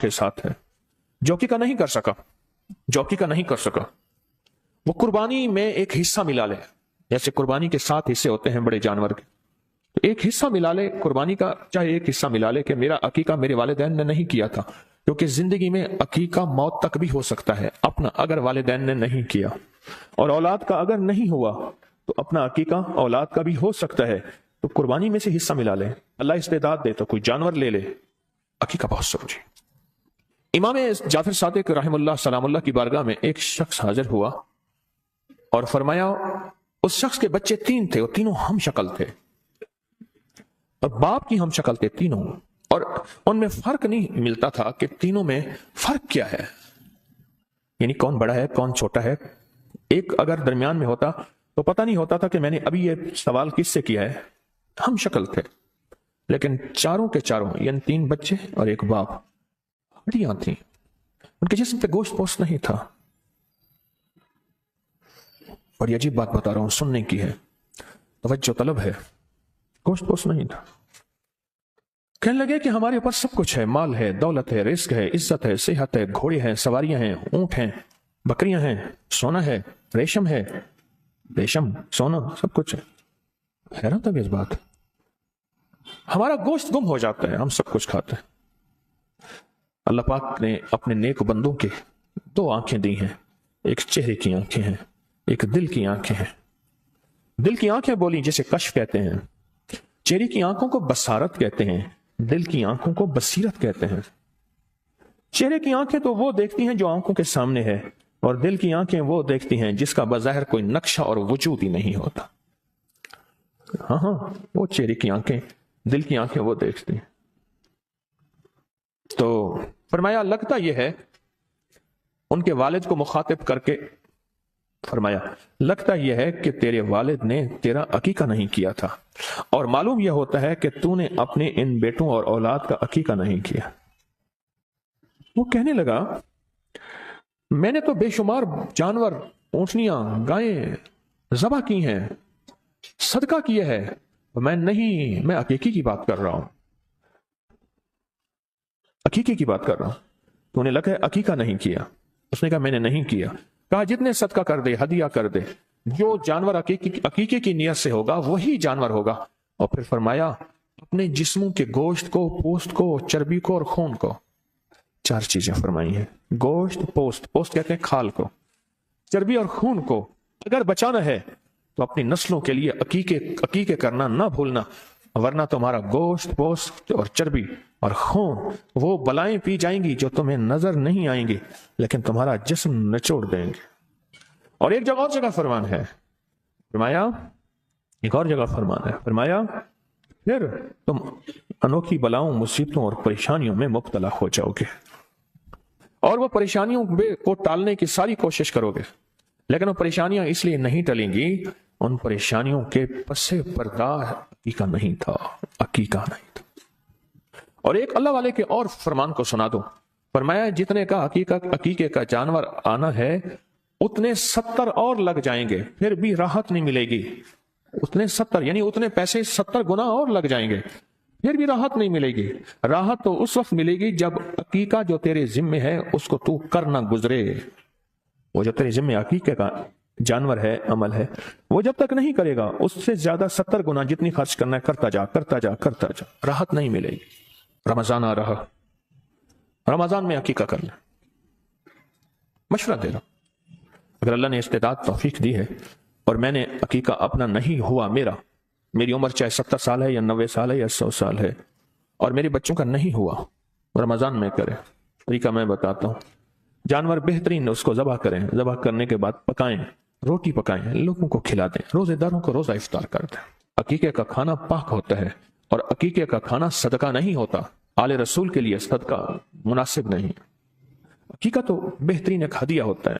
کے ساتھ ہے، جو عقیقہ نہیں کر سکا وہ قربانی میں ایک حصہ ملا لے، جیسے قربانی کے 7 حصے ہوتے ہیں بڑے جانور کے، تو ایک حصہ ملا لے قربانی کا، چاہے ایک حصہ ملا لے کہ میرا عقیقہ میرے والدین نے نہیں کیا تھا، کیونکہ زندگی میں عقیقہ موت تک بھی ہو سکتا ہے اپنا، اگر والدین نے نہیں کیا، اور اولاد کا اگر نہیں ہوا تو اپنا عقیقہ اولاد کا بھی ہو سکتا ہے، تو قربانی میں سے حصہ ملا لے، اللہ استعداد دے تو کوئی جانور لے لے، عقیقہ بہت ضروری۔ امام جعفر صادق رحم اللہ سلام اللہ کی بارگاہ میں ایک شخص حاضر ہوا اور فرمایا اس شخص کے بچے 3 تھے، اور تینوں ہم شکل تھے، اور باپ کی ہم شکل تھے تینوں، اور ان میں فرق نہیں ملتا تھا کہ تینوں میں فرق کیا ہے، یعنی کون بڑا ہے کون چھوٹا ہے۔ ایک اگر درمیان میں ہوتا تو پتہ نہیں ہوتا تھا کہ میں نے ابھی یہ سوال کس سے کیا ہے، ہم شکل تھے، لیکن چاروں کے چاروں یعنی 3 بچے اور ایک باپ، ہڈیاں تھیں، ان کے جسم پہ گوشت پوست نہیں تھا۔ اور یہ عجیب بات بتا رہا ہوں، سننے کی ہے، توجہ طلب ہے، گوشت پوست نہیں تھا۔ کہنے لگے کہ ہمارے اوپر سب کچھ ہے، مال ہے، دولت ہے، رزق ہے، عزت ہے، صحت ہے، گھوڑے ہیں، سواریاں ہیں، اونٹ ہیں، بکریاں ہیں، سونا ہے، ریشم ہے، ریشم سونا سب کچھ ہے۔ حیران تھا اس بات، ہمارا گوشت گم ہو جاتا ہے، ہم سب کچھ کھاتے ہیں۔ اللہ پاک نے اپنے نیک بندوں کے 2 آنکھیں دی ہیں، ایک چہرے کی آنکھیں ہیں، ایک دل کی آنکھیں ہیں۔ دل کی آنکھیں بولی جسے کشف کہتے ہیں، چہرے کی آنکھوں کو بصارت کہتے ہیں، دل کی آنکھوں کو بصیرت کہتے ہیں۔ چہرے کی آنکھیں تو وہ دیکھتی ہیں جو آنکھوں کے سامنے ہے، اور دل کی آنکھیں وہ دیکھتی ہیں جس کا بظاہر کوئی نقشہ اور وجود ہی نہیں ہوتا۔ ہاں وہ چہرے کی آنکھیں، دل کی آنکھیں وہ دیکھتی ہیں۔ تو فرمایا لگتا یہ ہے، ان کے والد کو مخاطب کر کے فرمایا لگتا یہ ہے کہ تیرے والد نے تیرا عقیقہ نہیں کیا تھا، اور معلوم یہ ہوتا ہے کہ تو نے اپنے ان بیٹوں اور اولاد کا عقیقہ نہیں کیا۔ وہ کہنے لگا میں نے تو بے شمار جانور، اونٹنیاں، گائیں ذبح کی ہیں، صدقہ کیا ہے، میں عقیقے کی بات کر رہا ہوں، عقیقے کی بات کر رہا ہوں۔ تو انہیں لگا عقیقہ نہیں کیا، اس نے کہا میں نے نہیں کیا۔ کہا جتنے صدقہ کر دے، ہدیہ کر دے، جو جانور عقیقے کی نیت سے ہوگا وہی جانور ہوگا۔ اور پھر فرمایا اپنے جسموں کے گوشت کو، پوست کو، چربی کو اور خون کو، 4 چیزیں فرمائی ہیں، گوشت، پوست کہتے ہیں کھال کو، چربی اور خون کو اگر بچانا ہے تو اپنی نسلوں کے لیے عقیقے کرنا نہ بھولنا، ورنہ تمہارا گوشت، پوست اور چربی اور خون وہ بلائیں پی جائیں گی جو تمہیں نظر نہیں آئیں گی، لیکن تمہارا جسم نچوڑ دیں گے۔ اور ایک اور جگہ فرمان ہے، فرمایا پھر تم انوکھی بلاؤں، مصیبتوں اور پریشانیوں میں مبتلا ہو جاؤ گے، اور وہ پریشانیوں کو ٹالنے کی ساری کوشش کرو گے، لیکن وہ پریشانیاں اس لیے نہیں ٹلیں گی، ان پریشانیوں کے پس پردہ عقیقہ نہیں تھا۔ اور ایک اللہ والے کے اور فرمان کو سنا دو، فرمایا جتنے کا عقیقے کا جانور آنا ہے اتنے 70 اور لگ جائیں گے، پھر بھی راحت نہیں ملے گی۔ اتنے 70 یعنی اتنے پیسے 70 گنا اور لگ جائیں گے، پھر بھی راحت نہیں ملے گی۔ راحت تو اس وقت ملے گی جب عقیقہ جو تیرے ذمے ہے اس کو تو کرنا گزرے۔ وہ جو تیرے ذمے عقیقے کا جانور ہے، عمل ہے، وہ جب تک نہیں کرے گا اس سے زیادہ 70 گنا جتنی خرچ کرنا ہے کرتا جا، راحت نہیں ملے گی۔ رمضان آ رہا، رمضان میں عقیقہ کرنا، مشورہ دے رہا، اگر اللہ نے استعداد توفیق دی ہے اور میں نے عقیقہ اپنا نہیں ہوا، میری عمر چاہے 70 سال ہے یا 90 سال ہے یا 100 سال ہے، اور میرے بچوں کا نہیں ہوا، رمضان میں کریں۔ طریقہ میں بتاتا ہوں، جانور بہترین اس کو ذبح کریں، ذبح کرنے کے بعد پکائیں، روٹی پکائیں، لوگوں کو کھلا دیں، روزے داروں کو روزہ افطار کر دیں۔ عقیقے کا کھانا پاک ہوتا ہے، اور عقیقے کا کھانا صدقہ نہیں ہوتا، آل رسول کے لیے صدقہ مناسب نہیں۔ عقیقہ تو بہترین ایک ہدیہ ہوتا ہے۔